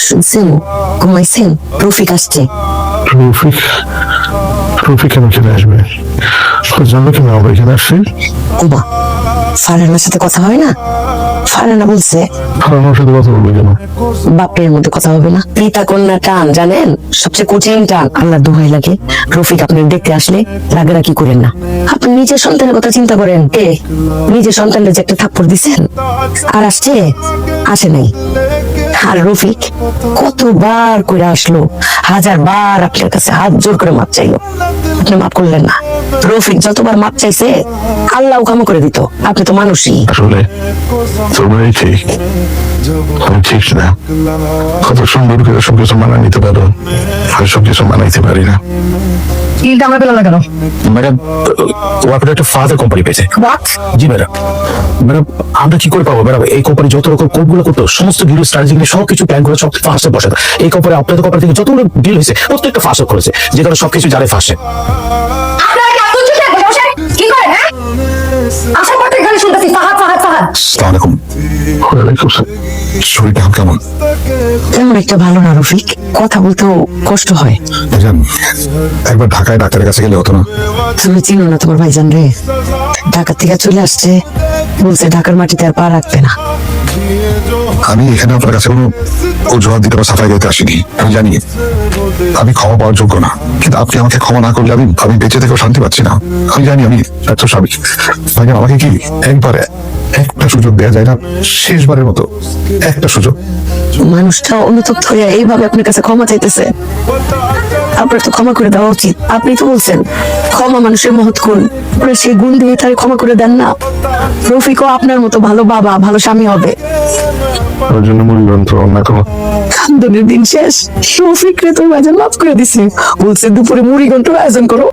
শুনছেন? ঘুমাইছেন? রফিক আসছে। রফিক? রফিক কেন চলে আসবে? ওর জন্য কেন আমরা এখানে আসছি? ওমা, ফারহানার সাথে কথা হয় না? ফারহানা বলছে আমার সাথে কথা বলবে কেন? বাপের মধ্যে কথা হবে না। পিতা কন্যা টান জানেন, সবচেয়ে কঠিন টান। আল্লাহ দোহাই লাগে, রফিক আপনি দেখতে আসলে রাগারাগি করেন না। আপনি নিজের সন্তানের কথা চিন্তা করেন। নিজের সন্তানের যে একটা থাপ্পড় দিছেন, আর আসছে? আসে নাই। আর রফিক কতবার করে আসলো, 1000 বার আপনার কাছে হাত জোর করে মাপ চাইলো, আপনি মাপ করলেন না। রফিক যতবার মাপ চাইছে আল্লাহ ক্ষমা করে দিত। আপনি তো মানুষই। আসলে তোমরাই ঠিক, আমি ঠিক না। কত সুন্দর করে সবকিছু মানা নিতে পারো, আমি সবকিছু মানাইতে পারি না। ইলটা আমরা পেলাম না কেন? ম্যাডাম, ওয়ার্কার একটা ফাদার কোম্পানি পেয়েছে। What? G madam. ম্যাডাম, আমরা কি করে পাবো ম্যাডাম? এই কোম্পানি যত রকম কোডগুলো করতো, সমস্ত ডিল স্ট্র্যাটেজি নিয়ে সবকিছু প্ল্যান করে সব ফার্স্টে বসাতো। এই কোম্পানি আপনাদের কোম্পানি থেকে যতগুলো ডিল হয়েছে প্রত্যেকটা ফার্স্টে করেছে, যে কারণে সবকিছু জানে ফার্স্টে। আপনারা কি এত চুপ থাকবেন? বসে কি করেন? হ্যাঁ, আসার পর থেকে খালি শুনতেছি ফাহাদ ফাহাদ ফাহাদ। আসসালামু আলাইকুম। ওয়ালাইকুম আসসালাম। শরীরটা এখন কেমন? তেমন একটা ভালো না রফিক, কথা বলতেও কষ্ট হয়। জান, একবার ঢাকায় ডাক্তারের কাছে গেলে হতো না? তুমি চিনো না তোমার ভাইজান রে? ঢাকা থেকে চলে আসছে, বলছে ঢাকার মাটিতে আর পা রাখবে না। আমি এখানে আপনার কাছে কোনো অজুহাত দিতে বা সাফাই দিতে আসিনি। আমি জানি আমি ক্ষমা পাওয়ার যোগ্য না, কিন্তু আপনি আমাকে ক্ষমা না করলে আমি বেঁচে থেকেও শান্তি পাচ্ছি না। আমি জানি আমি এত স্বামী। ভাইজান, আমাকে কি একবারে একটা সুযোগ দেওয়া যায় না? শেষবারের মতো একটা সুযোগ। মানুষটা অনুতপ্ত হয়ে এইভাবে আপনার কাছে ক্ষমা চাইতেছে, আপনার তো ক্ষমা করে দেওয়া উচিত। আপনি তো বলছেন ক্ষমা মানুষের মহৎ গুণ, আপনারা সেই গুণ দিয়ে তার ক্ষমা করে দেন না। রফিকও আপনার মতো ভালো বাবা, ভালো স্বামী হবে। ওর জন্য মূল্যন্ত অন্য কোনো কান্দনের দিন শেষ, রফিক রে তোর ভাইজান মাফ করে দিছে, বলছে দুপুরে মুড়ি ঘন্টার আয়োজন করো।